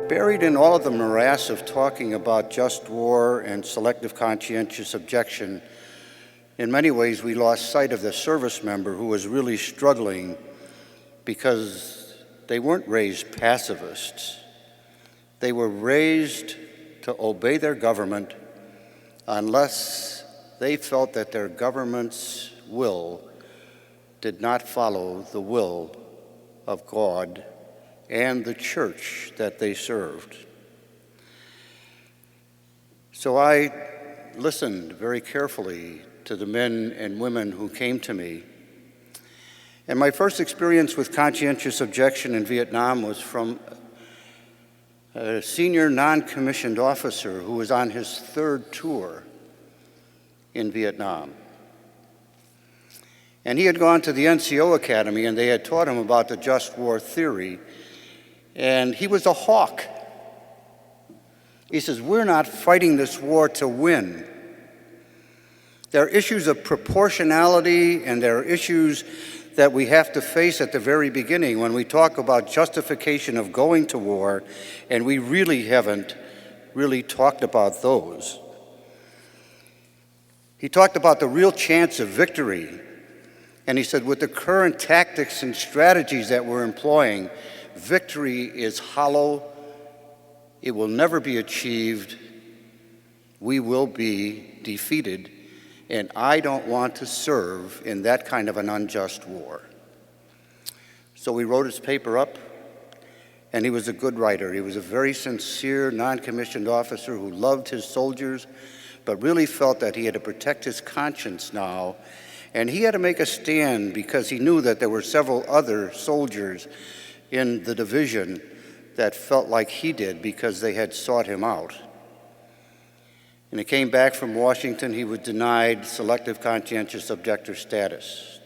Buried in all of the morass of talking about just war and selective conscientious objection, in many ways we lost sight of the service member who was really struggling because they weren't raised pacifists. They were raised to obey their government unless they felt that their government's will did not follow the will of God and the church that they served. So I listened very carefully to the men and women who came to me. And my first experience with conscientious objection in Vietnam was from a senior non-commissioned officer who was on his third tour in Vietnam. And he had gone to the NCO Academy, and they had taught him about the just war theory, and he was a hawk. He says, we're not fighting this war to win. There are issues of proportionality, and there are issues that we have to face at the very beginning when we talk about justification of going to war, and we really haven't talked about those. He talked about the real chance of victory, and he said, with the current tactics and strategies that we're employing, victory is hollow. It will never be achieved. We will be defeated. And I don't want to serve in that kind of an unjust war. So we wrote his paper up, and he was a good writer. He was a very sincere, non-commissioned officer who loved his soldiers, but really felt that he had to protect his conscience now. And he had to make a stand because he knew that there were several other soldiers in the division that felt like he did because they had sought him out. And he came back from Washington, he was denied selective conscientious objector status.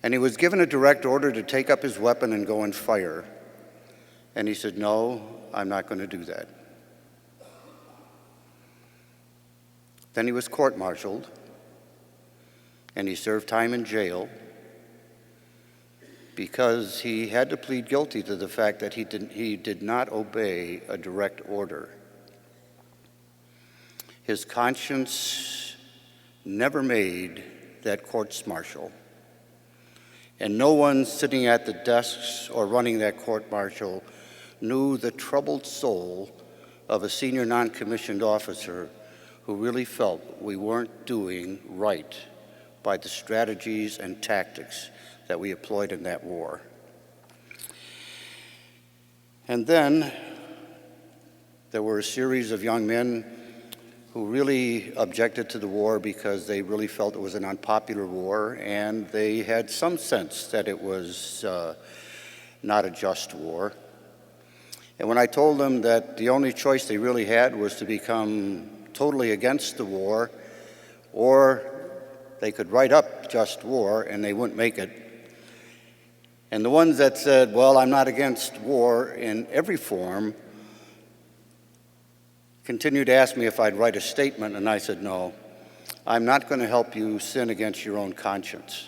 And he was given a direct order to take up his weapon and go and fire. And he said, no, I'm not going to do that. Then he was court-martialed, and he served time in jail because he had to plead guilty to the fact that he did not obey a direct order. His conscience never made that courts-martial, and no one sitting at the desks or running that court-martial knew the troubled soul of a senior non-commissioned officer who really felt we weren't doing right by the strategies and tactics that we employed in that war. And then there were a series of young men who really objected to the war because they really felt it was an unpopular war, and they had some sense that it was not a just war. And when I told them that the only choice they really had was to become totally against the war, or they could write up just war and they wouldn't make it. And the ones that said, well, I'm not against war in every form, continued to ask me if I'd write a statement, and I said, no, I'm not going to help you sin against your own conscience.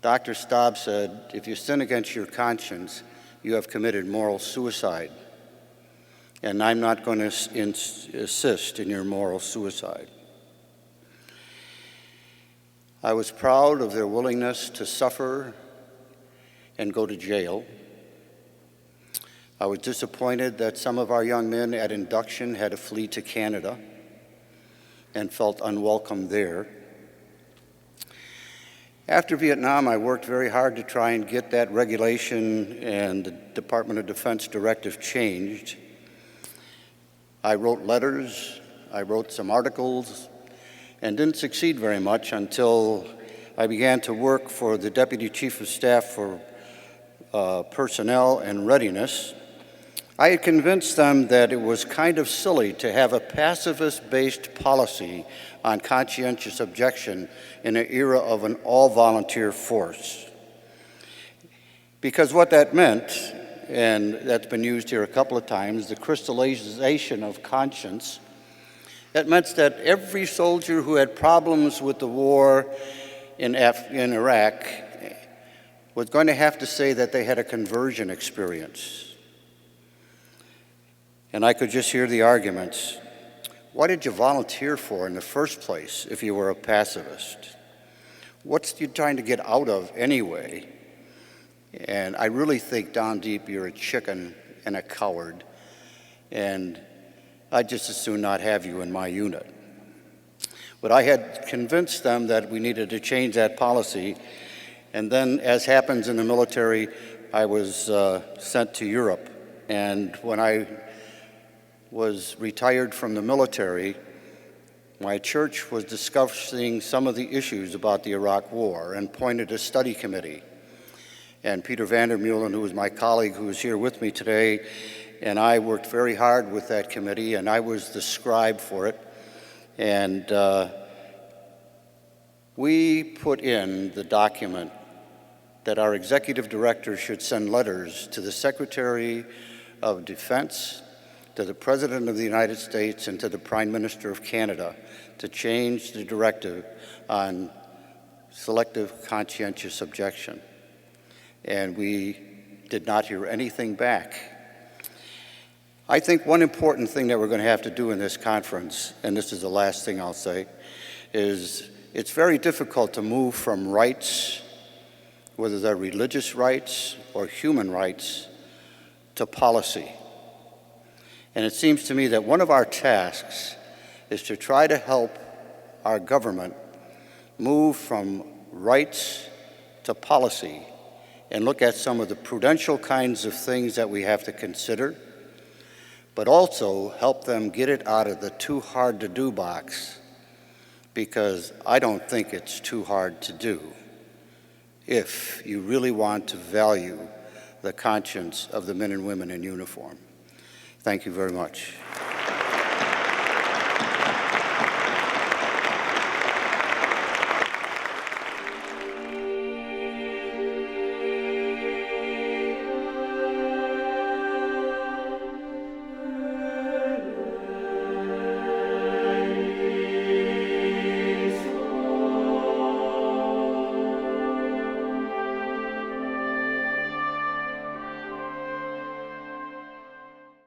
Dr. Staub said, if you sin against your conscience, you have committed moral suicide. And I'm not going to assist in your moral suicide. I was proud of their willingness to suffer and go to jail. I was disappointed that some of our young men at induction had to flee to Canada and felt unwelcome there. After Vietnam, I worked very hard to try and get that regulation and the Department of Defense directive changed. I wrote letters, I wrote some articles, and didn't succeed very much until I began to work for the Deputy Chief of Staff for Personnel and Readiness. I had convinced them that it was kind of silly to have a pacifist-based policy on conscientious objection in an era of an all-volunteer force. Because what that meant, and that's been used here a couple of times, the crystallization of conscience, that meant that every soldier who had problems with the war in Iraq was going to have to say that they had a conversion experience. and I could just hear the arguments. What did you volunteer for in the first place if you were a pacifist? What's you trying to get out of anyway? And I really think down deep you're a chicken and a coward, and I'd just as soon not have you in my unit. But I had convinced them that we needed to change that policy, and then, as happens in the military, I was sent to Europe. And when I was retired from the military, my church was discussing some of the issues about the Iraq War and appointed a study committee. And Peter Vandermeulen, who was my colleague who is here with me today, and I worked very hard with that committee, and I was the scribe for it. And we put in the document that our executive director should send letters to the Secretary of Defense, to the President of the United States, and to the Prime Minister of Canada to change the directive on selective conscientious objection. And we did not hear anything back. I think one important thing that we're going to have to do in this conference, and this is the last thing I'll say, is it's very difficult to move from rights, whether they're religious rights or human rights, to policy. And it seems to me that one of our tasks is to try to help our government move from rights to policy and look at some of the prudential kinds of things that we have to consider, but also help them get it out of the too hard to do box, because I don't think it's too hard to do if you really want to value the conscience of the men and women in uniform. Thank you very much.